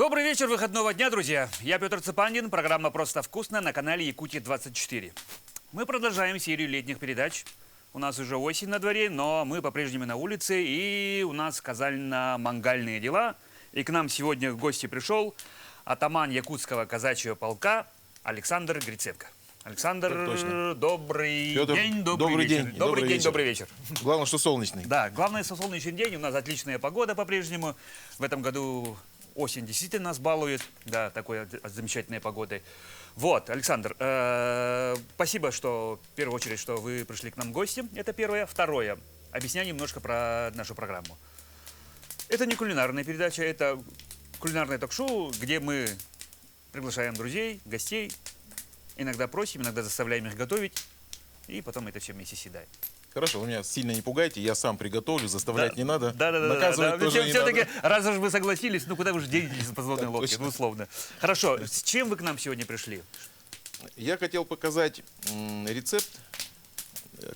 Добрый вечер выходного дня, друзья. Я Петр Цепанин, программа «Просто вкусно» на канале Якутия-24. Мы продолжаем серию летних передач. У нас уже осень на дворе, но мы по-прежнему на улице, и у нас казально-мангальные дела. И к нам сегодня в гости пришел атаман якутского казачьего полка Александр Гриценко. Александр, добрый день, добрый вечер. Добрый день, добрый вечер. Главное, что солнечный. Да, главное, что солнечный день. У нас отличная погода по-прежнему. В этом году осень действительно нас балует, да, такой замечательной погодой. Вот, Александр, спасибо, что в первую очередь, что вы пришли к нам в гости. Это первое. Второе. Объясняю немножко про нашу программу. Это не кулинарная передача, это кулинарное ток-шоу, где мы приглашаем друзей, гостей, иногда просим, иногда заставляем их готовить, и потом это все вместе съедаем. Хорошо, вы меня сильно не пугайте, я сам приготовлю, заставлять не надо. Да. Тоже не Все-таки, надо. раз уж вы согласились, ну куда вы же денетесь из подводной лодки, ну условно. Хорошо, с чем вы к нам сегодня пришли? Я хотел показать рецепт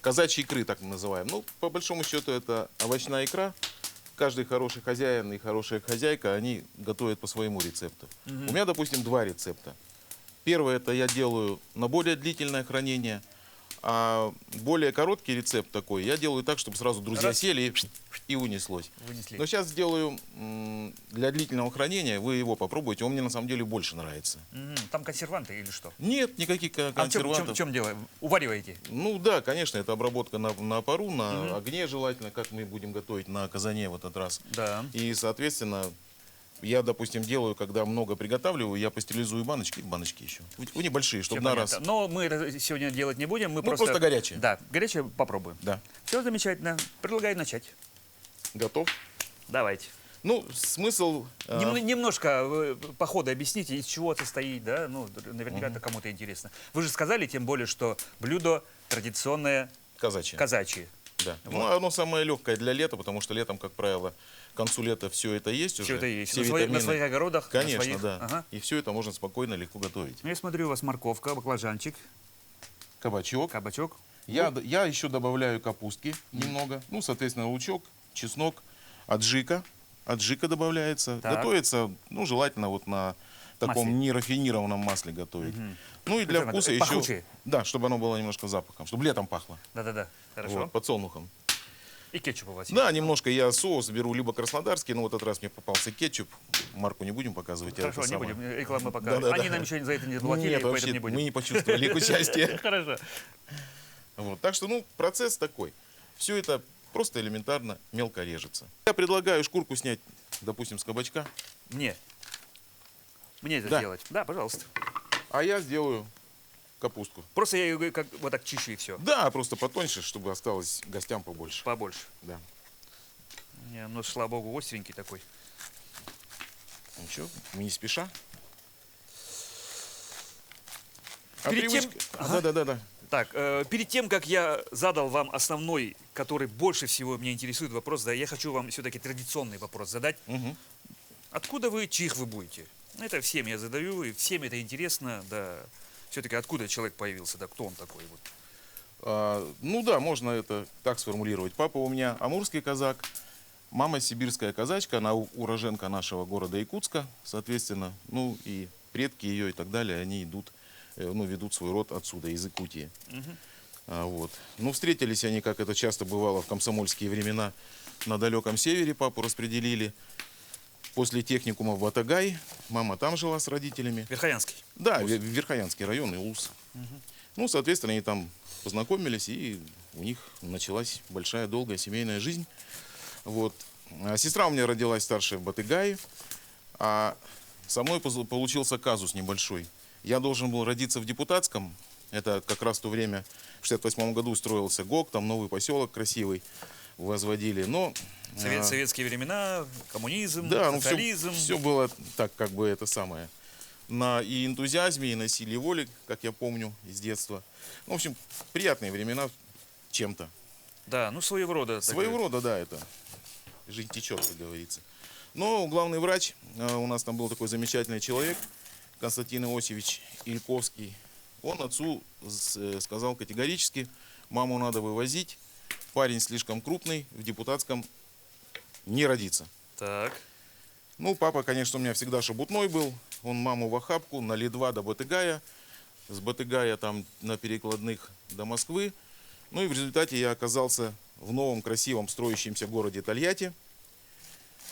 казачьей икры, так мы называем. Ну, по большому счету, это овощная икра. Каждый хороший хозяин и хорошая хозяйка, они готовят по своему рецепту. У меня, допустим, два рецепта. Первый, это я делаю на более длительное хранение. А более короткий рецепт такой я делаю так, чтобы сразу друзья сели и унеслось. Но сейчас сделаю для длительного хранения, вы его попробуйте, он мне на самом деле больше нравится. Там консерванты или что? Нет, никаких консервантов. В чем дело? Увариваете? Ну да, конечно, это обработка на пару, на огне желательно, как мы будем готовить на казане в этот раз. Да. И, соответственно, я, допустим, делаю, когда много приготавливаю, я пастеризую баночки еще. У небольшие, чтобы на раз. Но мы это сегодня делать не будем, мы просто горячее. Да, горячее попробуем. Да. Все замечательно. Предлагаю начать. Готов? Давайте. Ну, смысл... Немножко по ходу объясните, из чего состоит, да? Ну, наверняка это кому-то интересно. Вы же сказали, тем более, что блюдо традиционное казачье. Да. Вот. Ну, оно самое легкое для лета, потому что летом, как правило, к концу лета все это есть уже. Все это есть. Все На своих огородах? Конечно, на своих... да. Ага. И все это можно спокойно, легко готовить. Ну, я смотрю, у вас морковка, баклажанчик. Кабачок. Я еще добавляю капустки немного. Ну, соответственно, лучок, чеснок, аджика. Аджика добавляется. Так. Готовится, ну, желательно вот на таком нерафинированном масле готовить. Ну и для вкуса еще... Пахучее. Да, чтобы оно было немножко запахом, чтобы летом пахло. Да-да-да, хорошо. Вот, подсолнухом. И кетчуп у вас есть? Да, немножко я соус беру либо краснодарский, но вот этот раз мне попался кетчуп. Марку не будем показывать. Хорошо, не будем рекламу показывать. Они нам еще за это не заплатили, Нет, поэтому не будем. мы не почувствовали их участие. Хорошо. Вот, так что, ну, процесс такой. Все это просто элементарно мелко режется. Я предлагаю шкурку снять, допустим, с кабачка. Мне это делать? Да, пожалуйста. А я сделаю капустку. Просто я ее вот так чищу и все. Да, просто потоньше, чтобы осталось гостям побольше. Побольше. Да. Ну, слава богу, остренький такой. Ничего, мы не спеша. Перед тем... Да. Так, перед тем, как я задал вам основной, который больше всего меня интересует вопрос, да, я хочу вам все-таки традиционный вопрос задать. Откуда вы, чьих вы будете? Это всем я задаю, и всем это интересно, да. Все-таки откуда человек появился, да, кто он такой вот? Ну да, можно это так сформулировать. Папа у меня амурский казак, мама сибирская казачка, она уроженка нашего города Якутска, соответственно, ну и предки ее и так далее, они идут, ну, ведут свой род отсюда, из Якутии. Вот. Ну, встретились они, как это часто бывало в комсомольские времена, на далеком севере, папу распределили. После техникума в Батагай, мама там жила с родителями. Верхоянский? Да, Верхоянский район, Илус. Ну, соответственно, они там познакомились, и у них началась большая, долгая семейная жизнь. Вот. А сестра у меня родилась старшая в Батыгае, а со мной получился казус небольшой. Я должен был родиться в депутатском, это как раз в то время, в 68 году строился ГОК, там новый поселок красивый возводили, но... Советские времена, коммунизм, да, социализм. Ну, все было так, как бы это самое. На и энтузиазме, и на силе воли, как я помню из детства. Ну, в общем, приятные времена чем-то. Да, ну своего рода. Своего рода, да, это. Жизнь течет, как говорится. Но главный врач, у нас там был такой замечательный человек, Константин Иосифович Ильковский. Он отцу сказал категорически, маму надо вывозить, парень слишком крупный, в депутатском не родится. Так. Ну, папа, конечно, у меня всегда шебутной был. Он маму в охапку на Ли-2 до Батыгая. С Батыгая там на перекладных до Москвы. Ну и в результате я оказался в новом красивом строящемся городе Тольятти.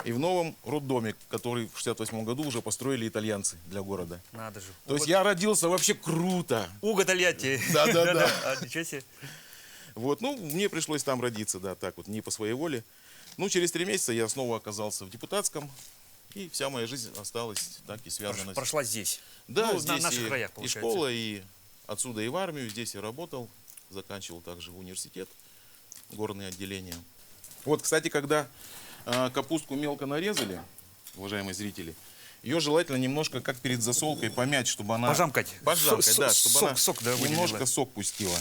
И в новом роддоме, который в 1968 году уже построили итальянцы для города. Надо же. То есть я родился вообще круто. Уго Тольятти. Да-да-да. А, ничего себе. Вот, ну, мне пришлось там родиться, да, так вот, не по своей воле. Ну, через 3 месяца я снова оказался в депутатском. И вся моя жизнь осталась так и связана. Прошла здесь. Да, Ну, здесь на наших и, краях, и получается. школа, и отсюда и в армию. Здесь я работал, заканчивал также в университет, горные отделения. Вот, кстати, когда капустку мелко нарезали, уважаемые зрители, ее желательно немножко, как перед засолкой, помять, чтобы она... Пожамкать. Пожамкать, да, чтобы она Сок, да, выделила. немножко сок пустила.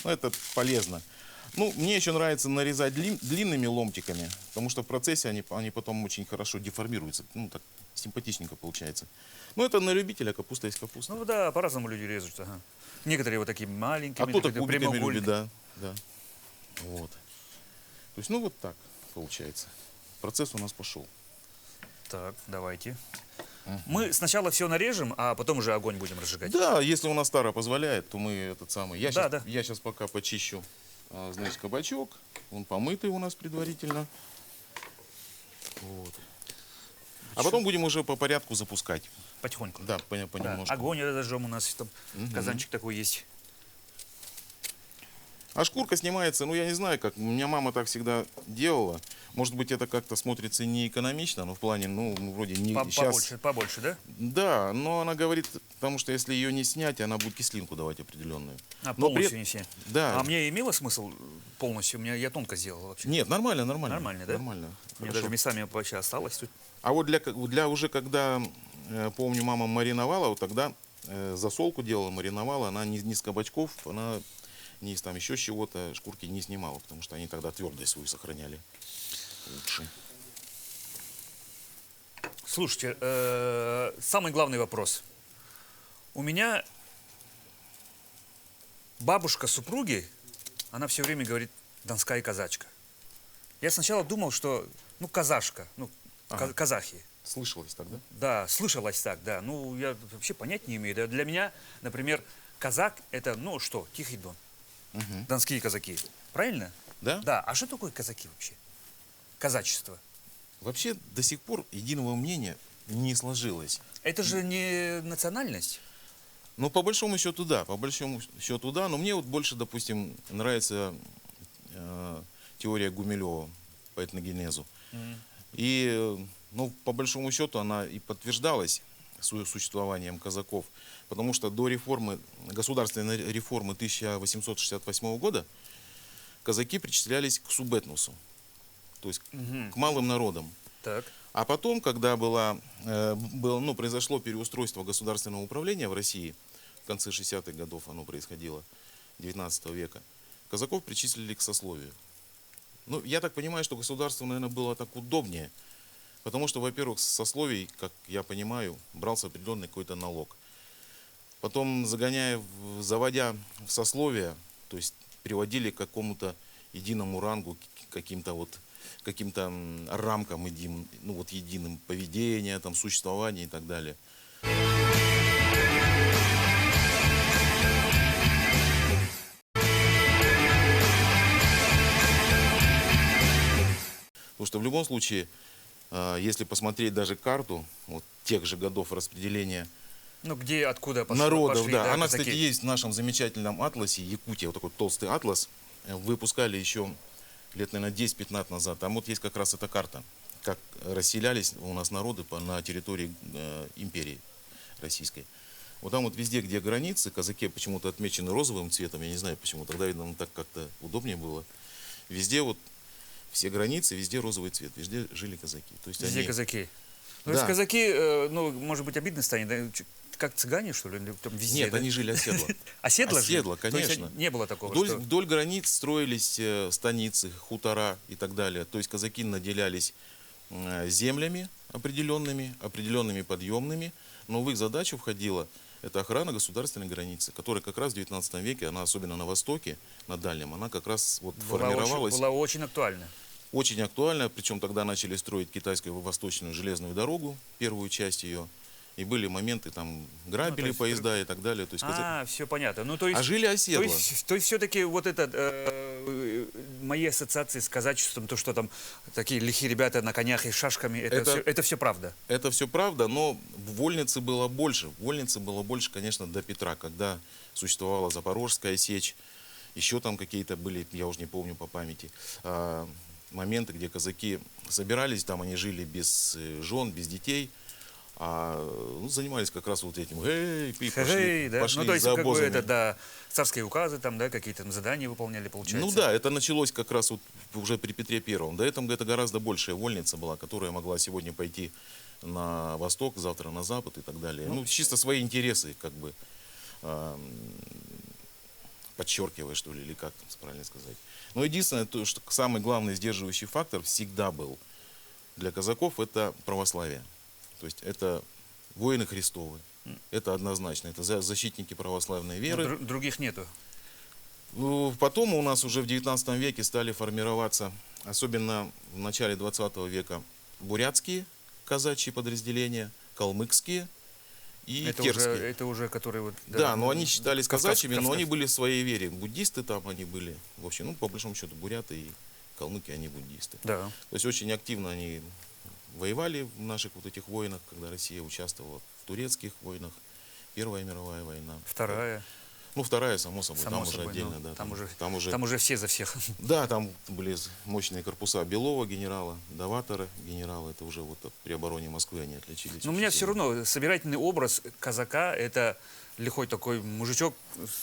Ну, это полезно. Ну, мне еще нравится нарезать длинными ломтиками, потому что в процессе они потом очень хорошо деформируются. Ну, так симпатичненько получается. Ну, это на любителя, капуста есть капуста. Ну да, по-разному люди режут. Ага. Некоторые вот такие маленькими, А кто-то такие кубиками прямоугольные. любит, да, да. Вот. То есть, ну, вот так получается. Процесс у нас пошел. Так, давайте. Мы сначала все нарежем, а потом уже огонь будем разжигать. Да, если у нас тара позволяет, то мы этот самый... Я Да, да. сейчас пока почищу, значит, кабачок. Он помытый у нас предварительно. Вот. А потом будем уже по порядку запускать. Потихоньку. Да, Да, понемножку. огонь разожжем, у нас там казанчик такой есть. А шкурка снимается, ну, я не знаю, как. У меня мама так всегда делала. Может быть, это как-то смотрится не экономично, но в плане, ну, вроде не сейчас... Побольше, да? Да, но она говорит, потому что если ее не снять, она будет кислинку давать определенную. А, Но полностью не все. Да. А мне имело смысл полностью? Я тонко сделал вообще. Нет, нормально. Нормально, да? Нормально. Мне Хорошо. даже местами вообще осталось тут. А вот для уже, когда, помню, мама мариновала, вот тогда засолку делала, мариновала, она не с кабачков, она не из там еще с чего-то, шкурки не снимала, потому что они тогда твердость свою сохраняли лучше. Слушайте, самый главный вопрос. У меня бабушка супруги, она все время говорит донская казачка. Я сначала думал, что, ну, казашка, ну, Ага. казахи. Слышалось тогда? Да, слышалось так, да. Ну, я вообще понять не имею. Да, для меня, например, казак – это, ну, что, Тихий Дон. Донские казаки. Правильно? Да? Да. А что такое казаки вообще? Казачество. Вообще до сих пор единого мнения не сложилось. Это же не национальность. Ну, по большому счету, да. По большому счету, да. Но мне вот больше, допустим, нравится теория Гумилева по этногенезу. И, ну, по большому счету, она и подтверждалась существованием казаков. Потому что до реформы, государственной реформы 1868 года казаки причислялись к субэтносу, то есть к малым народам. Так. А потом, когда произошло переустройство государственного управления в России, в конце 60-х годов оно происходило, 19 века, казаков причислили к сословию. Ну, я так понимаю, что государству, наверное, было так удобнее, потому что, во-первых, с сословий, как я понимаю, брался определенный какой-то налог. Потом, заводя в сословие, то есть приводили к какому-то единому рангу, каким-то рамкам, ну, вот, единым поведения, там, существования и так далее. Потому что в любом случае, если посмотреть даже карту вот, тех же годов распределения Ну, где, откуда народов, пошли, да. Она, казаки. кстати, есть в нашем замечательном атласе Якутия, вот такой толстый атлас. Выпускали еще лет, наверное, 10-15 назад. Там вот есть как раз эта карта, как расселялись у нас народы на территории империи российской. Вот там вот везде, где границы, казаки почему-то отмечены розовым цветом, я не знаю почему, тогда, видно, так как-то удобнее было. Везде вот все границы, везде розовый цвет, везде жили казаки. То есть Везде они... казаки. Ну, Да. если казаки, ну, может быть, обидно станет, да, как цыгане, что ли, или там везде? Нет, да? они жили оседло. Оседло жили? Оседло, То есть конечно. не было такого, Вдоль, что... вдоль границ строились станицы, хутора и так далее. То есть казаки наделялись землями определенными подъемными, но в их задачу входила это охрана государственной границы, которая как раз в 19 веке, она особенно на востоке, на дальнем, она как раз вот формировалась. Была очень актуальна. очень актуально, причем тогда начали строить китайскую восточную железную дорогу, первую часть ее. И были моменты, там, грабили есть поезда и так далее. То есть, все понятно. Ну, то а есть, жили оседло. то есть все-таки вот это, мои ассоциации с казачеством, то, что там такие лихие ребята на конях и с шашками, это все правда. Это все правда, но вольницы было больше. Вольницы было больше, конечно, до Петра, когда существовала Запорожская сечь. Еще там какие-то были, я уже не помню по памяти, моменты, где казаки собирались, там они жили без жен, без детей. Занимались как раз вот этим. Да? Пошли Ну, то есть, за как бы обозами. это, да, царские указы, там, да, какие-то там задания выполняли, получается. Ну да, это началось как раз вот уже при Петре Первом. До этого это гораздо большая вольница была, которая могла сегодня пойти на восток, завтра на запад и так далее. Ну, чисто свои интересы, как бы, подчеркивая, что ли, или как там правильно сказать. Но единственное, то, что самый главный сдерживающий фактор всегда был для казаков, это православие. То есть это воины Христовы. Это однозначно. Это защитники православной веры. Других нету. Потом у нас уже в 19 веке стали формироваться, особенно в начале 20 века, бурятские казачьи подразделения, калмыцкие и терские. Это уже которые вот... Да, но они считались казачьими, но Кавказ. они были в своей вере. Буддисты там они были. В общем, по большому счету, буряты и калмыки, они буддисты. Да. То есть очень активно они воевали в наших вот этих войнах, когда Россия участвовала в турецких войнах. Первая мировая война. Вторая. Ну, вторая, само собой, Само там собой, уже отдельно, ну, да. там уже все за всех. Да, там были мощные корпуса Белова генерала, Даватора генерала. Это уже вот при обороне Москвы они отличились. Но у меня все равно собирательный образ казака – это лихой такой мужичок,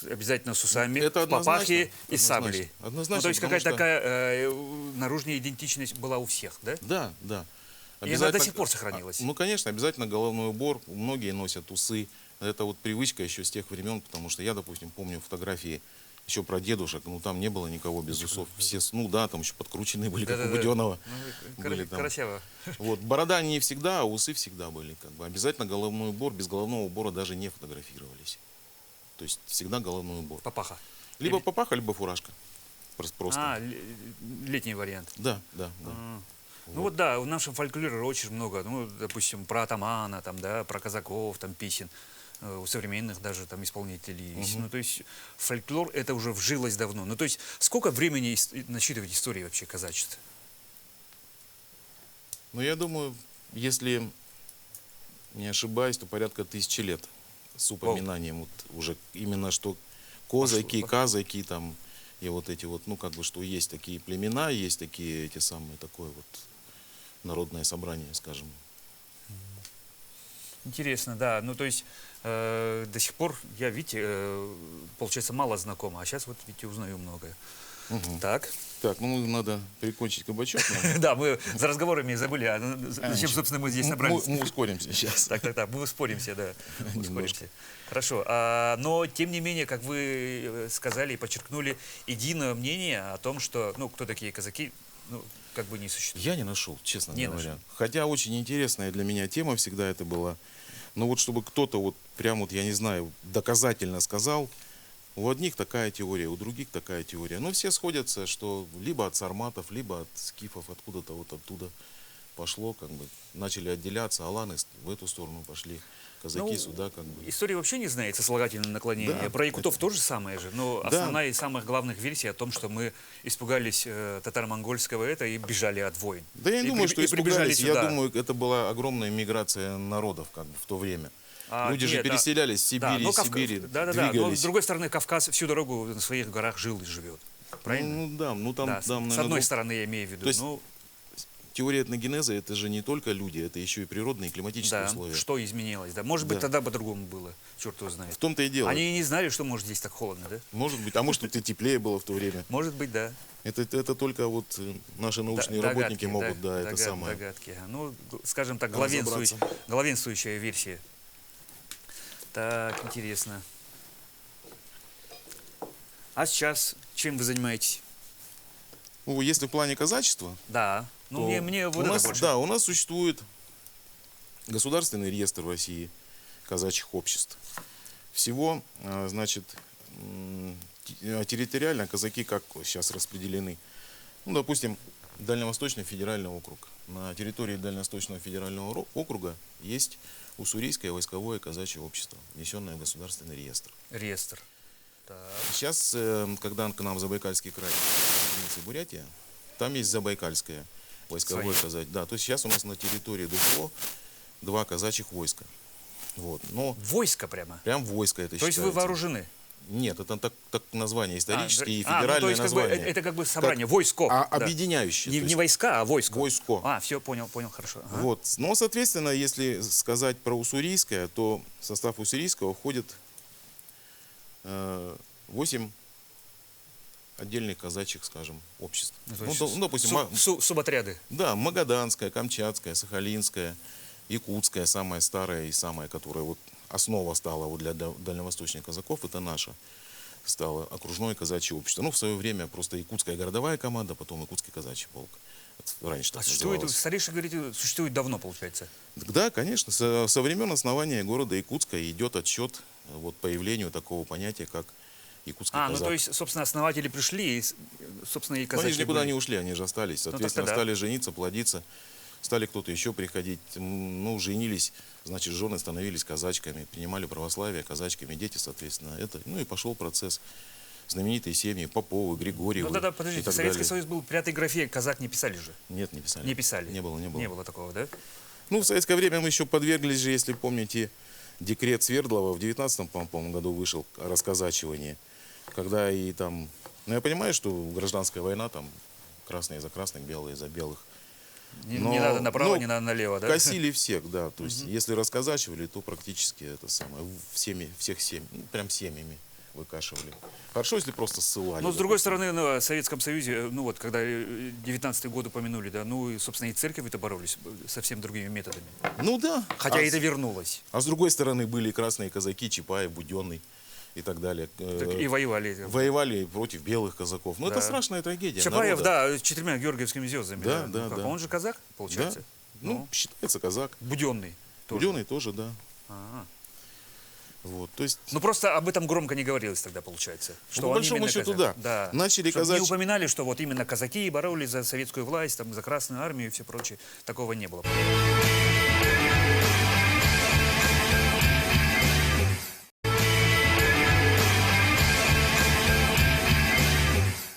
обязательно с усами, Это в папахе и однозначно, саблей. однозначно, Ну, то есть потому какая-то что- такая наружная идентичность была у всех, да? Да, да. И она до сих пор сохранилась. Ну, конечно, обязательно головной убор. Многие носят усы. Это вот привычка еще с тех времен, потому что я, допустим, помню фотографии еще про дедушек. Ну, там не было никого без усов. Все, ну да, там еще подкрученные были, как у Буденова. Были там. Красиво. Вот, борода не всегда, а усы всегда были. Как бы. Обязательно головной убор. Без головного убора даже не фотографировались. То есть всегда головной убор. Папаха. Либо папаха, либо фуражка. Просто. Летний вариант. Да, да, да. Ну вот да, в нашем фольклоре очень много, ну, допустим, про атамана, там, да, про казаков, там, песен, у современных даже там исполнителей есть. Ну, то есть фольклор это уже вжилось давно. Ну, то есть сколько времени насчитывать истории вообще казачества? Ну, я думаю, если не ошибаюсь, то порядка 1000 лет с упоминанием вот уже именно что козаки, казаки там и вот эти вот, ну, как бы, что есть такие племена, есть такие эти самые, такое вот народное собрание, скажем. Интересно, да. Ну, то есть до сих пор я, видите, получается, мало знакома, а сейчас вот, видите, узнаю многое. Так. Так, ну, надо прикончить кабачок. Да, мы за разговорами забыли, зачем, собственно, мы здесь собрались. Мы ускоримся сейчас. Так, мы ускоримся, да. Ускоримся. Хорошо. Но, тем не менее, как вы сказали и подчеркнули, единое мнение о том, что, ну, кто такие казаки, ну, как бы не существует. Я не нашел, честно Не говоря. нашел. Хотя очень интересная для меня тема всегда это была. Но вот чтобы кто-то вот прям вот, я не знаю, доказательно сказал, у одних такая теория, у других такая теория. Но все сходятся, что либо от сарматов, либо от скифов, откуда-то вот оттуда пошло, как бы начали отделяться, аланы в эту сторону пошли, казаки сюда, как бы. История вообще не знает сослагательного наклонения. Да, Про якутов тоже самое же. Но основная из самых главных версий о том, что мы испугались татаро-монгольского и бежали от войн. Да я не И думаю, что испугались. Я сюда. думаю, это была огромная миграция народов как бы в то время. Люди же нет, переселялись с Сибири, из Сибири, Да. Но с двигались. другой стороны, Кавказ всю дорогу на своих горах жил и живет. Правильно? Ну да, ну там, Да, там, с наверное, одной стороны, я имею в виду. То есть Ну, теория этногенеза это же не только люди, это еще и природные и климатические да, условия. что изменилось. Да. Может быть, Да. тогда по-другому было. Черт его знает. В том-то и дело. Они и не знали, что может здесь так холодно, да? Может быть, а может, это теплее было в то время. Может быть, да. Это только вот наши научные работники могут, да, это самое. Догадки. Ну, скажем так, Разобраться. главенствующая версия. Так, интересно. А сейчас чем вы занимаетесь? Ну, если в плане казачества, Да. Ну, то мне вот у это нас, больше. да, у нас существует государственный реестр в России казачьих обществ. Всего, значит, территориально казаки как сейчас распределены. Ну, допустим, Дальневосточный федеральный округ. На территории Дальневосточного федерального округа есть Уссурийское войсковое казачье общество, внесенное в государственный реестр. Реестр. Так. Сейчас, когда к нам в Забайкальский край присоединился Бурятия, там есть Забайкальское войсковое казачье. Да, то есть сейчас у нас на территории ДФО 2 казачьих войска. Вот. Но Войско прямо. прям войско это То есть вы считается. вооружены? Нет, это так название исторические и ну, федеральные то есть названия. это как бы собрание, войско. Да. Объединяющие. Не, то не есть войска, а войско. войско. Все, понял, хорошо. Ага. Вот. Но, соответственно, если сказать про уссурийское, то в состав уссурийского входит 8 отдельных казачьих, скажем, обществ. То есть допустим, суботряды. да, Магаданское, Камчатское, Сахалинское, Якутское, самое старое и самое, которое вот основа стала вот для дальневосточных казаков, это наша. Стало окружное казачье общество. Ну, в свое время просто якутская городовая команда, потом якутский казачий полк. Это раньше так Существует, называлось. старейший, говорите, существует давно, получается. Да, конечно. Со времен основания города Якутска идет отсчет вот, появлению такого понятия, как якутский казак. Ну то есть, собственно, основатели пришли, и, собственно, и Но казаки они же никуда были. не ушли, они же остались. Соответственно, так-то да. стали жениться, плодиться. Стали кто-то еще приходить. Ну, женились, значит, жены становились казачками, принимали православие казачками, дети, соответственно. Это, ну и пошел процесс. Знаменитые семьи Поповы, Григорьевы Ну да, и подождите, так Советский далее. Союз был в 5-й графе, казак не писали же. Нет, не писали. Не писали. Не было. Не было такого, да? Ну, в советское время мы еще подверглись же, если помните, декрет Свердлова в 19-м, по-моему, году вышел о расказачивании. Когда и там... Ну, я понимаю, что гражданская война, там, красные за красных, белые за белых. Не надо направо, не надо налево, да? Косили всех, да. То есть, если расказачивали, то практически это самое, всех семь, ну, прям семьями выкашивали. Хорошо, если просто ссылали. Но, с другой стороны, в Советском Союзе, ну вот, когда 19-й год упомянули, да, ну и, собственно, и церковь-то боролись совсем другими методами. Ну да. Хотя это вернулось. А с другой стороны были и красные казаки, Чапаев, Буденный и так далее. Так и воевали. Воевали против белых казаков. Ну, Да. это страшная трагедия. Чапаев, народа. да, с 4 георгиевскими звездами. Да, Ну, как, да. Он же казак, получается? Да. Ну, считается казак. Буденный. Тоже. Буденный тоже, да. Ага. Вот, то есть, Ну просто об этом громко не говорилось тогда, получается. Что по они большому именно счету, казаки. да. Начали Чтоб казачьи- не упоминали, что вот именно казаки боролись за советскую власть, там, за Красную армию и все прочее. Такого не было.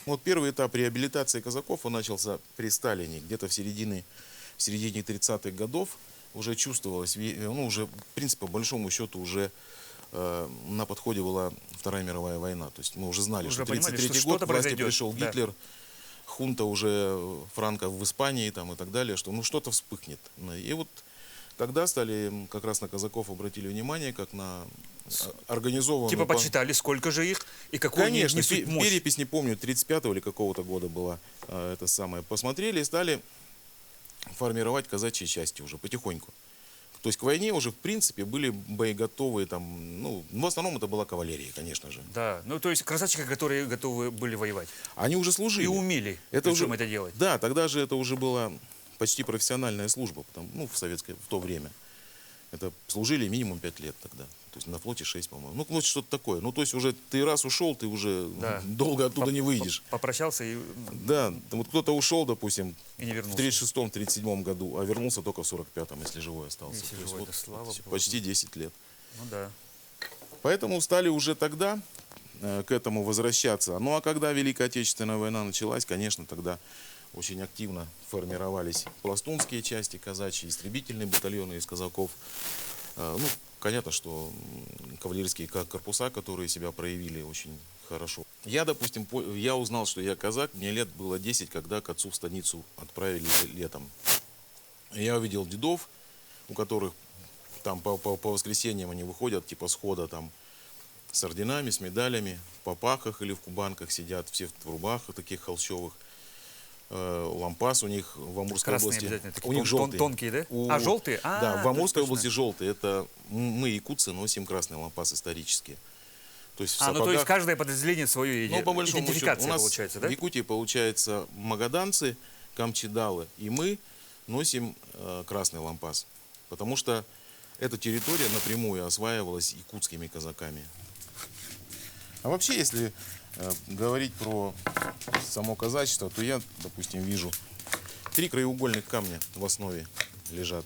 вот первый этап реабилитации казаков, он начался при Сталине, где-то в середине 30-х годов. Уже чувствовалось, ну, уже, в принципе, по большому счету, уже на подходе была Вторая мировая война. То есть мы уже знали, Уже что понимали, 1933 что год, что-то к власти произойдет. пришел Да. Гитлер, хунта уже Франко в Испании там, и так далее, что ну что-то вспыхнет. И вот тогда стали, как раз на казаков обратили внимание, как на организованную... Типа почитали, сколько же их и какую они Конечно, несут мощь. перепись, не помню, 35-го или какого-то года была это самое. Посмотрели и стали формировать казачьи части уже потихоньку. То есть к войне уже, в принципе, были боеготовые там, ну, в основном это была кавалерия, конечно же. Да, ну то есть красавчики, которые готовы были воевать. Они уже служили. И умели Это уже, это делать. Да, тогда же это уже была почти профессиональная служба, ну, в то время. Это служили минимум 5 лет тогда. То есть на флоте 6, по-моему. Ну, вот что-то такое. Ну, то есть уже ты раз ушел, ты уже Да. долго оттуда не выйдешь. Попрощался и Да, вот кто-то ушел, допустим, не в вернулся. 36-м, 37-м году, а вернулся только в 45-м, если живой остался. Если То есть живой, вот да, слава Богу. почти 10 лет. Ну да. Поэтому стали уже тогда к этому возвращаться. Ну а когда Великая Отечественная война началась, конечно, тогда очень активно формировались пластунские части казачьи, истребительные батальоны из казаков. Ну, понятно, что кавалерийские корпуса, которые себя проявили очень хорошо. Я, допустим, я узнал, что я казак, мне лет было 10, когда к отцу в станицу отправили летом. Я увидел дедов, у которых там по воскресеньям они выходят, типа схода там с орденами, с медалями, в попахах или в кубанках сидят, все в рубахах таких холщовых. Лампас у них в Амурской Красные области. обязательно. Такие У них желтые. тонкие, да? У- Желтые? Да, в Амурской точно. области желтые. Это мы, якутцы, носим красный лампас исторические. То есть в Ну то есть сапогах- каждое подразделение свою ну, по большому счету, идентификация у нас получается, в да? Якутии получается магаданцы, камчедалы, и мы носим красный лампас. Потому что эта территория напрямую осваивалась якутскими казаками. А вообще, если говорить про само казачество, то я, допустим, вижу 3 краеугольных камня в основе лежат.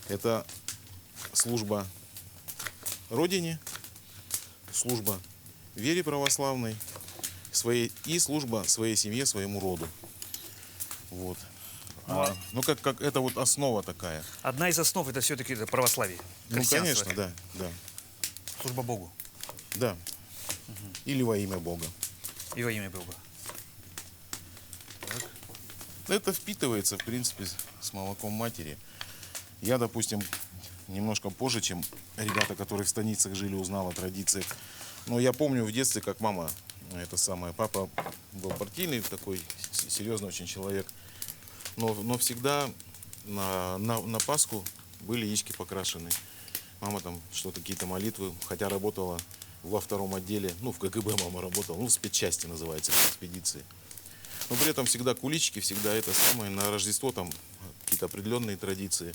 Это служба Родине, служба вере православной и служба своей семье, своему роду. Вот. Ну, как это вот основа такая. Одна из основ это все-таки православие. Ну, Христианство. конечно, да, да. Служба Богу. Да. Или во имя Бога. И во имя Бога. Это впитывается, в принципе, с молоком матери. Я, допустим, немножко позже, чем ребята, которые в станицах жили, узнал о традициях. Но я помню в детстве, как мама, папа был партийный такой, серьезный очень человек. Но всегда на Пасху были яички покрашены. Мама там что-то, какие-то молитвы, хотя работала во 2-м отделе, ну, в КГБ мама работала, ну, в спецчасти называется, в экспедиции. Но при этом всегда куличики, всегда это самое, на Рождество там какие-то определенные традиции.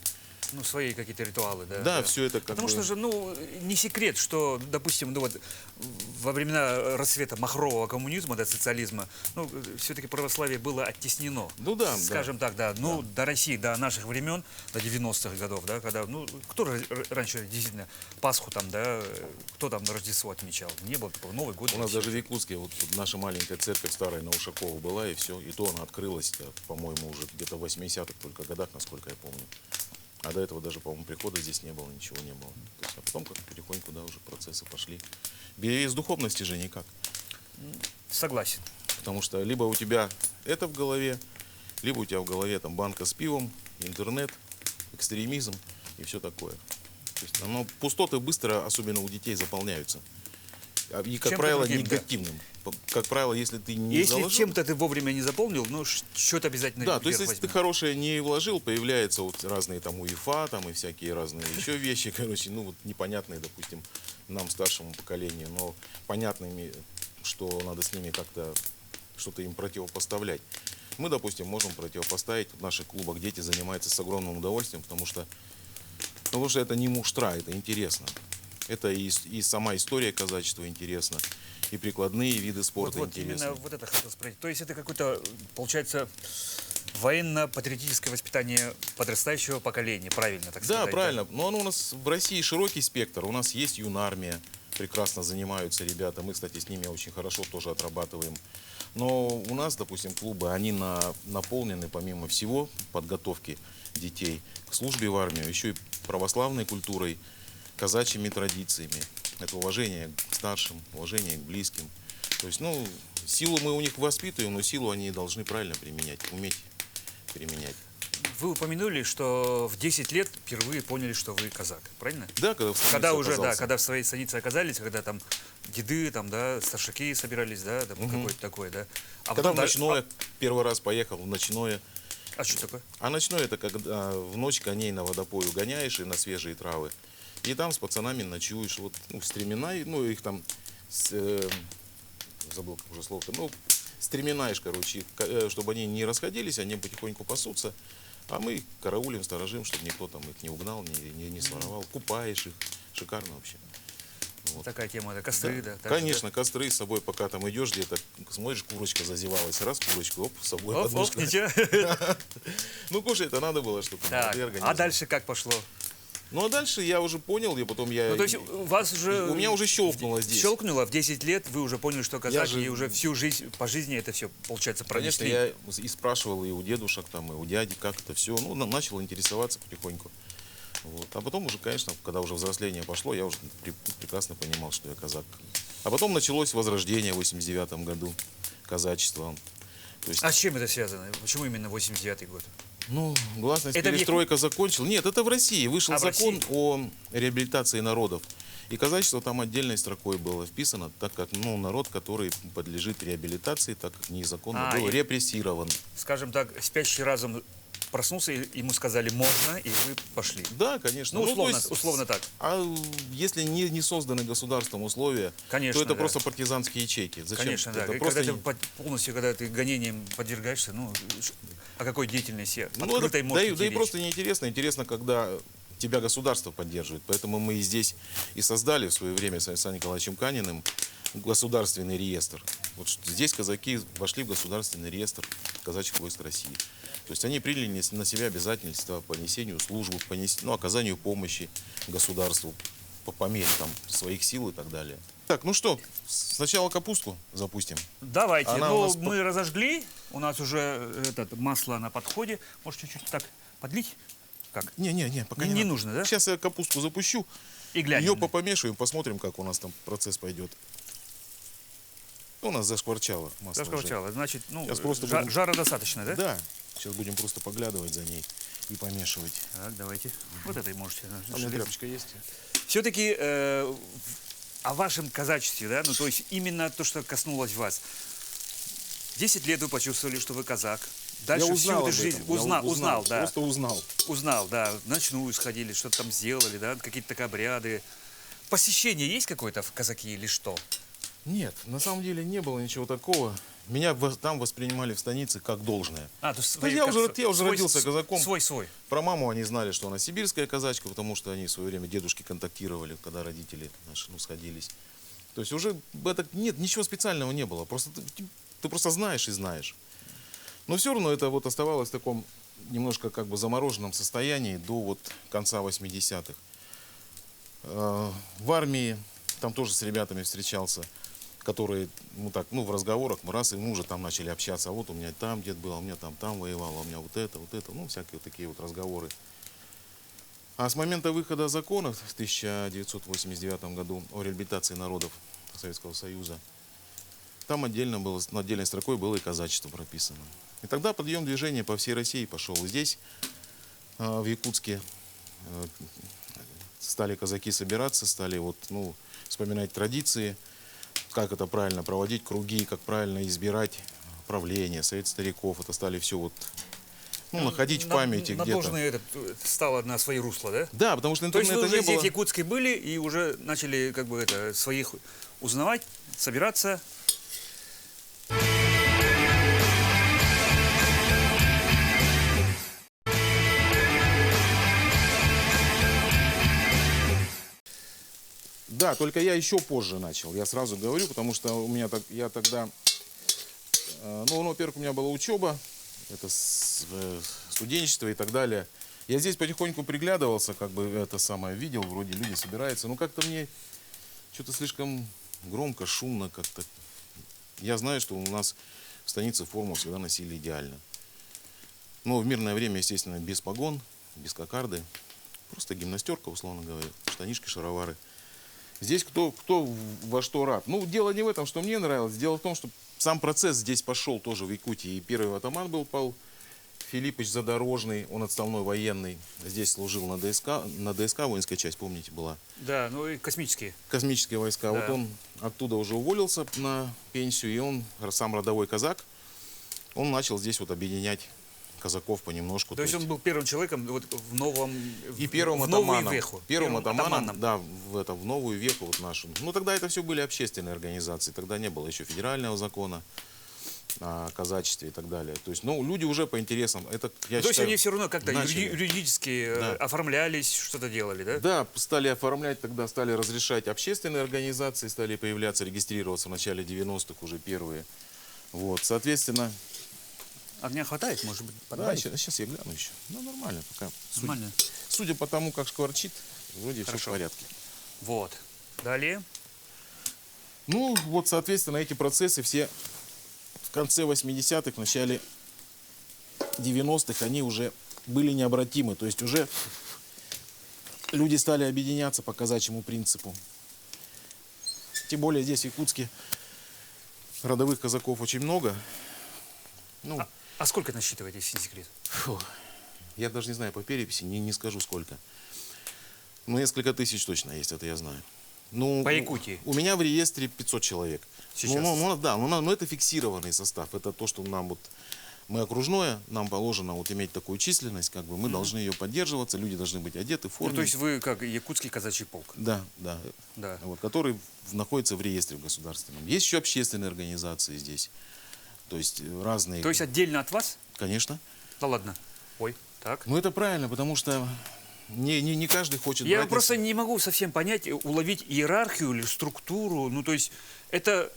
Ну, свои какие-то ритуалы, да. Да, все это как Потому бы... что же, ну, не секрет, что, допустим, ну вот во времена расцвета махрового коммунизма, да, социализма, ну, все-таки православие было оттеснено. Ну да, скажем так, да. Ну, до России, до наших времен, до 90-х годов, да, когда, ну, кто раньше действительно Пасху там, да, кто там на Рождество отмечал? Не было такого, Новый год. У нас даже в Якутске, вот тут наша маленькая церковь старая на Ушакова была, и все. И то она открылась, по-моему, уже где-то в 80-х только годах, насколько я помню. А до этого даже, по-моему, прихода здесь не было, ничего не было. То есть, а потом как потихоньку, да, уже процессы пошли. Без духовности же никак. Согласен. Потому что либо у тебя это в голове, либо у тебя в голове там банка с пивом, интернет, экстремизм и все такое. То есть, пустоты быстро, особенно у детей, заполняются. И, как правило, другим, негативным. Да. Как правило, если ты не если заложил... чем-то ты вовремя не заполнил, ну, что-то обязательно Да, то есть, вверх если ты возьмет. хорошее не вложил, появляются вот разные там УЕФА, там и всякие разные еще вещи, короче, ну, вот непонятные, допустим, нам, старшему поколению, но понятными, что надо с ними как-то что-то им противопоставлять. Мы, допустим, можем противопоставить. В наших клубах дети занимаются с огромным удовольствием, потому что это не муштра, это интересно. Это и сама история казачества интересна, и прикладные виды спорта вот интересны. именно вот это хотел спросить. То есть это какое-то, получается, военно-патриотическое воспитание подрастающего поколения, правильно так сказать? Да, правильно. Но оно у нас в России широкий спектр. У нас есть юнармия, прекрасно занимаются ребята. Мы, кстати, с ними очень хорошо тоже отрабатываем. Но у нас, допустим, клубы, они наполнены, помимо всего, подготовки детей к службе в армию, еще и православной культурой, казачьими традициями. Это уважение к старшим, уважение к близким. То есть, ну, силу мы у них воспитываем, но силу они должны правильно применять, уметь применять. Вы упомянули, что в 10 лет впервые поняли, что вы казак, правильно? Да, когда в станице Когда уже, оказался. да, когда в своей станице оказались, когда там деды, там, да, старшаки собирались, да, там какое-то такое, да. А Когда потом в ночное, первый раз поехал в ночное. А что такое? А ночное это когда в ночь коней на водопой угоняешь и на свежие травы. И там с пацанами ночуешь, вот, ну, стремена, ну, их там, забыл как уже слово-то, ну, стременаешь, короче, чтобы они не расходились, они потихоньку пасутся, а мы их караулим, сторожим, чтобы никто там их не угнал, не своровал, купаешь их, шикарно вообще. Вот. Такая тема, да, костры, да. так Конечно, костры с собой, пока там идешь где-то, смотришь, курочка зазевалась, раз курочку, оп, с собой Оп, подушка. ничего. Ну, кушай, это надо было, чтобы Так, а дальше как пошло? Ну, а дальше я уже понял, и потом я... Ну, то есть у вас уже... У меня уже щелкнуло здесь. Щелкнуло, в 10 лет вы уже поняли, что казак, же- и уже всю жизнь, по жизни это все, получается, Конечно, пронесли. я и спрашивал и у дедушек, там, и у дяди, как это все. Ну, начал интересоваться потихоньку. Вот. А потом уже, конечно, когда уже взросление пошло, я уже прекрасно понимал, что я казак. А потом началось возрождение в 89 году казачества. То есть, А с чем это связано? Почему именно 89-й год? ну, гласность Это в перестройка закончил. Нет, это в России. Вышел А в закон России? о реабилитации народов. И казачество там отдельной строкой было вписано, так как, ну, народ, который подлежит реабилитации, так как незаконно был и- репрессирован. Скажем так, спящий разум проснулся, и ему сказали «можно», и вы пошли. Да, конечно. Ну, то условно, есть, условно так. А если не созданы государством условия, Конечно, то это да. просто партизанские ячейки. Зачем? Конечно, да. Это И просто когда ты полностью, когда ты гонением подвергаешься, ну, о какой деятельности Ну, это- открытой может да, и идти речь? просто неинтересно. Интересно, когда тебя государство поддерживает. Поэтому мы и здесь и создали в свое время с Александром Николаевичем Каниным государственный реестр. Вот здесь казаки вошли в государственный реестр. казачьих войск России. То есть они приняли на себя обязательства по несению службы, по оказанию помощи государству по мере там, своих сил и так далее. Так, ну что, сначала капустку запустим. Давайте. Она у Ну, нас мы разожгли, у нас уже масло на подходе. Может, чуть-чуть так подлить? Как? Не, пока Не не нужно, да? Сейчас я капустку запущу, И глянем. ее помешиваем, посмотрим, как у нас там процесс пойдет. У нас зашкварчало масло. Зашкварчало. Значит, ну, Сейчас просто будем- жара достаточно, да? Да, сейчас будем просто поглядывать за ней и помешивать. Так, давайте. Вот этой можете. У меня тряпочка есть? Все-таки о вашем казачестве, да, ну то есть именно то, что коснулось вас. 10 лет вы почувствовали, что вы казак. Дальше Я всю узнал эту об жизнь этом. Я узнал, да. Просто узнал. Узнал, да. В ночную сходили, что-то там сделали, да, какие-то так обряды. Посещение есть какое-то в казаки или что? Нет, на самом деле не было ничего такого. Меня там воспринимали в станице как должное. А, то есть Да я уже свой- родился казаком. Свой. Про маму они знали, что она сибирская казачка, потому что они в свое время дедушки контактировали, когда родители наши сходились. То есть уже нет, ничего специального не было. Просто ты просто знаешь и знаешь. Но все равно это вот оставалось в таком немножко как бы замороженном состоянии до вот конца 80-х. В армии там тоже с ребятами встречался, которые, в разговорах мы раз, и мы уже там начали общаться. А вот у меня там дед был, а у меня там воевал, а у меня вот это, всякие вот такие вот разговоры. А с момента выхода закона в 1989 году о реабилитации народов Советского Союза, там отдельной строкой было и казачество прописано. И тогда подъем движения по всей России пошел. И здесь, в Якутске, стали казаки собираться, стали вспоминать традиции, как это правильно проводить круги, как правильно избирать правление, совет стариков. Это стали все находить в памяти где-то. Набожное стало на свои русла, да? Да, потому что То есть интернета вы уже не здесь было. в Якутске были и уже начали своих узнавать, собираться. Да, только я еще позже начал, я сразу говорю, потому что я тогда, во-первых, у меня была учеба, это студенчество и так далее. Я здесь потихоньку приглядывался, видел, вроде люди собираются, но как-то мне что-то слишком громко, шумно как-то. Я знаю, что у нас в станице форму всегда носили идеально. Но в мирное время, естественно, без погон, без кокарды, просто гимнастерка, условно говоря, штанишки, шаровары. Здесь кто во что рад. Дело не в этом, что мне нравилось. Дело в том, что сам процесс здесь пошел тоже в Якутии. И первый атаман был Павел Филиппович Задорожный, он отставной военный. Здесь служил на ДСК воинская часть, помните, была. Да, ну и космические. Космические войска. Да. Вот он оттуда уже уволился на пенсию, и он, сам родовой казак, он начал здесь объединять казаков понемножку. То есть он был первым человеком в новом И первым в новую атаманом. веху. Первым атаманом, да, в новую веху нашу. Тогда это все были общественные организации. Тогда не было еще федерального закона о казачестве и так далее. То есть, люди уже по интересам. Это, я То есть считаю, они все равно как-то начали. юридически Да. оформлялись, что-то делали, да? Да, стали оформлять, тогда стали разрешать общественные организации, стали появляться, регистрироваться в начале 90-х уже первые. Соответственно, Огня хватает, может быть, да, подбавить? сейчас я гляну еще. Нормально пока. Нормально. Судя по тому, как шкварчит, вроде все в Хорошо. порядке. Вот. Далее. Соответственно, эти процессы все в конце 80-х, в начале 90-х, они уже были необратимы. То есть уже люди стали объединяться по казачьему принципу. Тем более здесь, в Якутске, родовых казаков очень много. А сколько насчитываете, если не секрет? Я даже не знаю по переписи, не скажу сколько. Несколько тысяч точно есть, это я знаю. По Якутии? У меня в реестре 500 человек. Сейчас? Но это фиксированный состав. Это то, что мы окружное, нам положено иметь такую численность, мы должны ее поддерживаться, люди должны быть одеты в форме. То есть вы как якутский казачий полк? Да. Да. Который находится в реестре государственном. Есть еще общественные организации здесь. То есть разные. То есть отдельно от вас? Конечно. Да ладно. Ой, так. Это правильно, потому что не каждый хочет Я брать просто не могу совсем понять, уловить иерархию или структуру. То есть это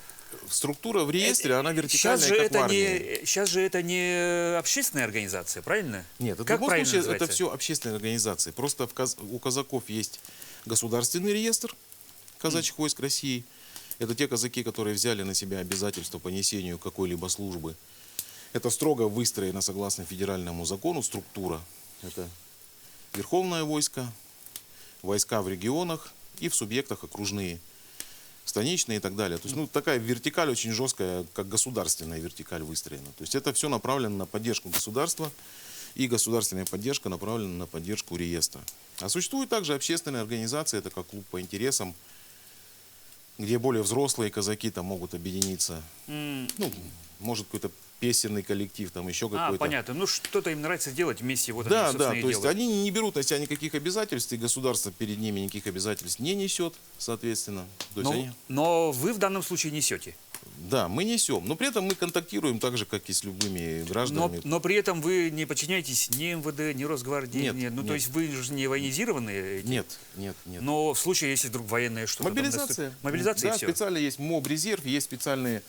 Структура в реестре, она вертикальная, как в армии. Сейчас же это не общественная организация, правильно? Нет, в как любом правильно случае это называется? все общественные организации. Просто у казаков есть государственный реестр казачьих войск России. Это те казаки, которые взяли на себя обязательство по несению какой-либо службы. Это строго выстроена согласно федеральному закону структура. Это верховное войско, войска в регионах и в субъектах окружные, станичные и так далее. То есть, ну, такая вертикаль очень жесткая, как государственная вертикаль выстроена. То есть это все направлено на поддержку государства, и государственная поддержка направлена на поддержку реестра. А существует также общественная организация, это как клуб по интересам, где более взрослые казаки там могут объединиться. Ну, может, какой-то песенный коллектив, там еще какой-то. Понятно. Ну, что-то им нравится делать вместе, вот Да, они, собственно, да, и то есть делают. они не берут на себя никаких обязательств, и государство перед ними никаких обязательств не несет, соответственно. То есть Но вы в данном случае несете. да, мы несем, но при этом мы контактируем так же, как и с любыми гражданами. Но при этом вы не подчиняетесь ни МВД, ни Росгвардии. Нет, Ну, нет. то есть вы же не военизированные. Нет, нет, нет. Но в случае, если вдруг военное что-то... там Мобилизация. Мобилизация Да, и все. специально есть МОБ-резерв, есть специальные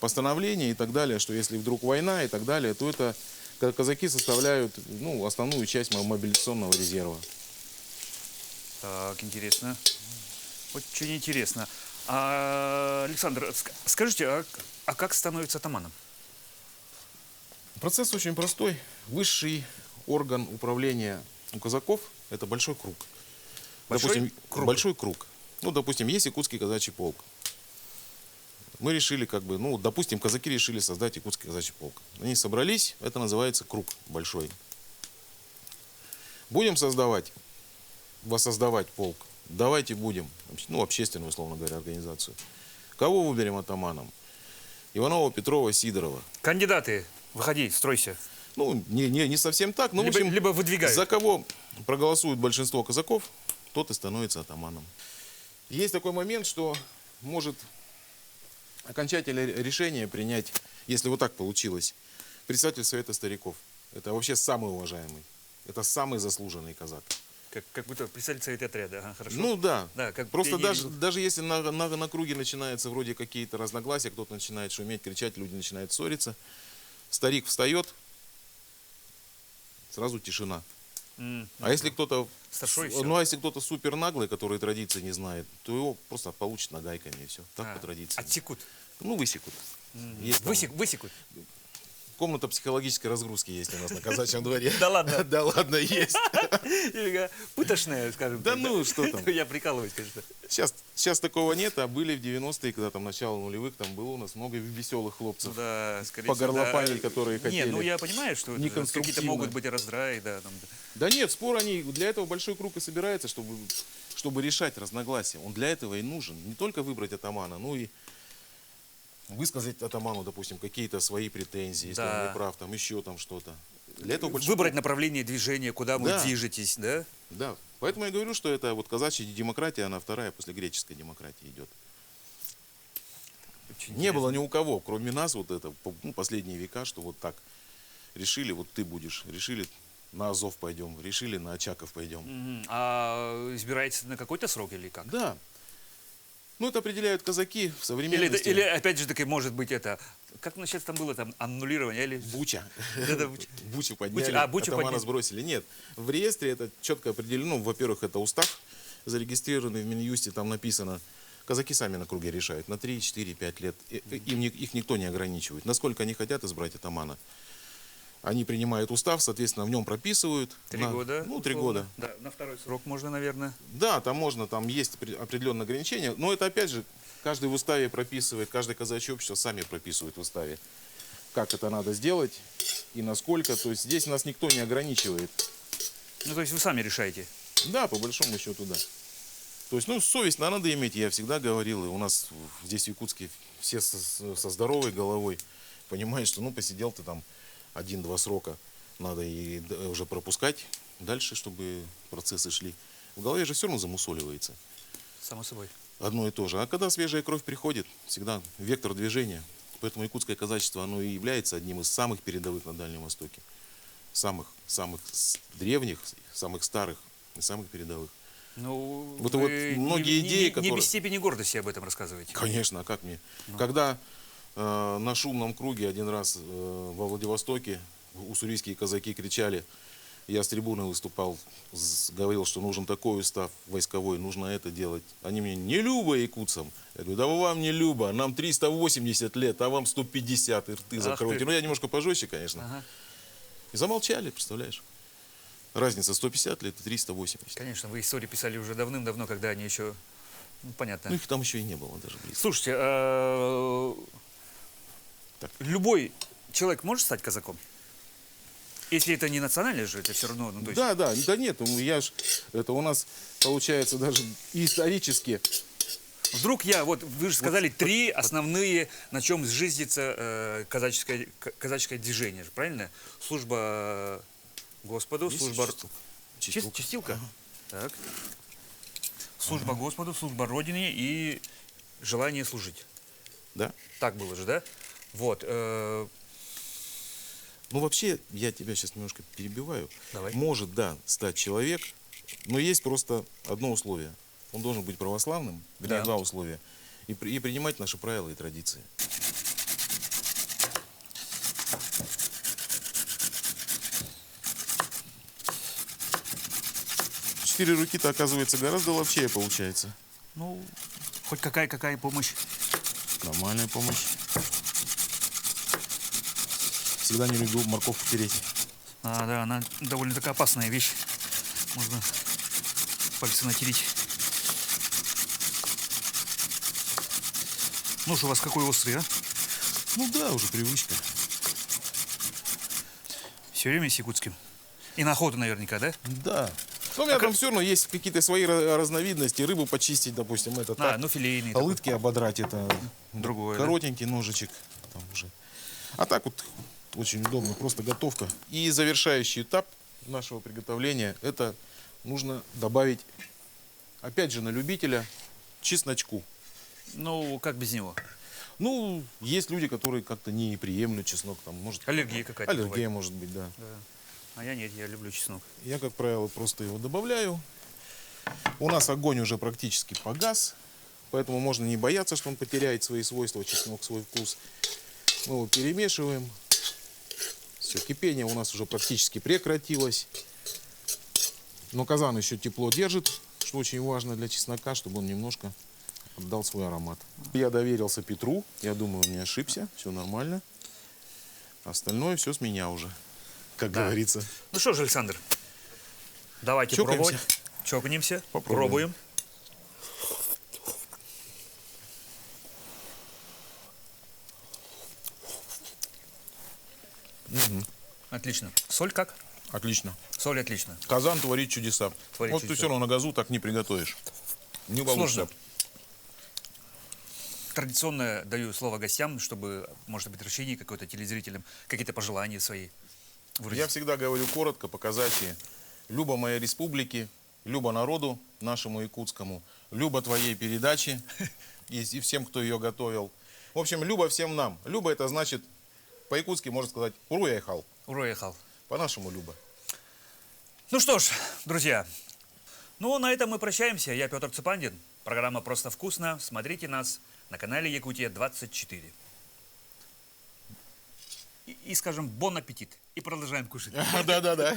постановления и так далее, что если вдруг война и так далее, то это казаки составляют, ну, основную часть мобилизационного резерва. Так, интересно. Очень интересно. Александр, скажите, а как становится атаманом? Процесс очень простой. Высший орган управления у казаков – это большой круг. Большой круг? Большой круг. Ну, допустим, есть Якутский казачий полк. Мы решили, как бы, ну, допустим, казаки решили создать Якутский казачий полк. Они собрались, это называется круг большой. Будем воссоздавать полк. Давайте будем, ну, общественную, условно говоря, организацию. Кого выберем атаманом? Иванова, Петрова, Сидорова. Кандидаты, выходи, стройся. Ну, не совсем так, но, в общем, Либо выдвигают. за кого проголосует большинство казаков, тот и становится атаманом. Есть такой момент, что может окончательное решение принять, если вот так получилось, председатель Совета стариков. Это вообще самый уважаемый, это самый заслуженный казак. Как будто представитель совета отряда. Ага, хорошо. Ну да, как просто пионеры. даже если на круге начинается вроде какие-то разногласия, кто-то начинает шуметь, кричать, люди начинают ссориться, старик встает, сразу тишина. А если кто-то, Старшой и всё. ну а если кто-то супер наглый, который традиции не знает, то его просто получит нагайками и все. Так по традиции. Отсекут. Ну, высекут. Есть там Высекут. комната психологической разгрузки есть у нас на казачьем дворе. Да ладно. Да ладно, есть. Или пытошная, скажем Да так. ну, что там. Я прикалываюсь, конечно. Сейчас такого нет, а были в 90-е, когда там начало нулевых, там было у нас много веселых хлопцев. Да, скорее По всего, горлопанить, да. которые Не, хотели. ну я понимаю, что это какие-то Неконструктивно. могут быть раздраи, да. Там. Да нет, спор они, для этого большой круг и собирается, чтобы решать разногласия. Он для этого и нужен. Не только выбрать атамана, но и высказать атаману, допустим, какие-то свои претензии, если Да. он не прав, там еще там что-то. Для этого большой Выбрать круг. направление движения, куда вы Да. движетесь, да? Да. Поэтому я говорю, что это вот казачья демократия, она вторая после греческой демократии идет. Очень Не было ни у кого, кроме нас, вот это, ну, последние века, что вот так решили, вот ты будешь, решили на Азов пойдем, решили на Очаков пойдем. Мгм. А избираете на какой-то срок или как? Да. Ну, это определяют казаки в современности. Или опять же таки, может быть, это... Как сейчас там было, там, аннулирование или... Буча. Да-да, Буча. Бучу подняли, Бучу атамана подняли. сбросили. Нет, в реестре это четко определено. Ну, во-первых, это устав, зарегистрированный в Минюсте, там написано. Казаки сами на круге решают, на 3, 4, 5 лет. Их никто не ограничивает. Насколько они хотят избрать атамана. Они принимают устав, соответственно, в нем прописывают. 3 года? Ну, 3 условно. года. Да, на второй срок можно, наверное. Да, там можно, там есть определенные ограничения. Но это, опять же, каждый в уставе прописывает, каждое казачье общество сами прописывает в уставе, как это надо сделать и насколько. То есть здесь нас никто не ограничивает. Ну, то есть вы сами решаете. Да, по большому счету, да. То есть, ну, совесть надо иметь, я всегда говорил, и у нас здесь в Якутске все со здоровой головой понимают, что, ну, посидел ты там 1-2 срока, надо и уже пропускать дальше, чтобы процессы шли. В голове же все равно замусоливается. Само собой. Одно и то же. А когда свежая кровь приходит, всегда вектор движения. Поэтому якутское казачество, оно и является одним из самых передовых на Дальнем Востоке. Самых древних, самых старых и самых передовых. Ну, Вот вы многие идеи, не которые... без степени гордости об этом рассказываете. Конечно, а как мне? Когда на шумном круге один раз во Владивостоке уссурийские казаки кричали, я с трибуны выступал, говорил, что нужен такой устав войсковой, нужно это делать. Они мне: не любо якутцам. Я говорю: да вам не любо, нам 380 лет, а вам 150, и рты закройте. Ну, я немножко пожестче, конечно. Ага. И замолчали, представляешь? Разница 150 лет и 380. Конечно, вы истории писали уже давным-давно, когда они еще... Ну, понятно. Ну, их там еще и не было даже близко. Слушайте, Так. любой человек может стать казаком? Если это не национальное же, это все равно... Ну, то есть... Да нет, это у нас получается даже исторически. Вдруг вот вы же сказали, три основные, на чем зиждется казаческое движение, же, правильно? Служба Господу, Есть служба... чистилка? Чистилка? Ага. Так. Служба Господу, служба Родине и желание служить. Да. Так было же, да? Вот. Ну, вообще, я тебя сейчас немножко перебиваю. Давай. Может, да, стать человек, но есть просто одно условие. Он должен быть православным, Да. два условия, и принимать наши правила и традиции. Четыре руки-то, оказывается, гораздо ловчее получается. Ну, хоть какая помощь. Нормальная помощь. Всегда не любил морковку тереть. Да, она довольно такая опасная вещь. Можно пальцы натереть. Нож у вас какой острый, а? Ну да, уже привычка. Все время с якутским. И на охоту наверняка, да? Да. Но у меня там все равно есть какие-то свои разновидности. Рыбу почистить, допустим, это так. Ну филейный. Лытки ободрать, это Другое, да? коротенький ножичек. Там уже. А так вот очень удобно, просто готовка. И завершающий этап нашего приготовления, это нужно добавить, опять же, на любителя, чесночку. Ну, как без него? Ну, есть люди, которые как-то не приемлют чеснок. Там, может, Аллергия какая-то аллергия бывает. может быть, да. Да. А я нет, я люблю чеснок. Я, как правило, просто его добавляю. У нас огонь уже практически погас, поэтому можно не бояться, что он потеряет свои свойства, чеснок, свой вкус. Мы его перемешиваем. Все, кипение у нас уже практически прекратилось. Но казан еще тепло держит, что очень важно для чеснока, чтобы он немножко отдал свой аромат. Я доверился Петру, я думаю, он не ошибся, все нормально. Остальное все с меня уже, как говорится. Ну что ж, Александр, давайте Чокаемся. пробовать. Чокнемся, Попробуем. пробуем. Отлично. Соль как? Отлично. Соль отлично. Казан творит чудеса. Творит Вот чудеса. ты все равно на газу так не приготовишь. Не получится. Сложно. Традиционно даю слово гостям, чтобы, может быть, обращение какое-то телезрителям, какие-то пожелания свои выразить. Я всегда говорю коротко, по-казачьи. Любо моей республики, любо народу нашему якутскому, любо твоей передачи и всем, кто ее готовил. В общем, любо всем нам. Любо это значит, по-якутски можно сказать, уруяйхал. Уроехал. По-нашему любо. Ну что ж, друзья, на этом мы прощаемся. Я Петр Цепандин. Программа «Просто вкусно». Смотрите нас на канале Якутия-24. И скажем, бон аппетит. И продолжаем кушать. Да-да-да.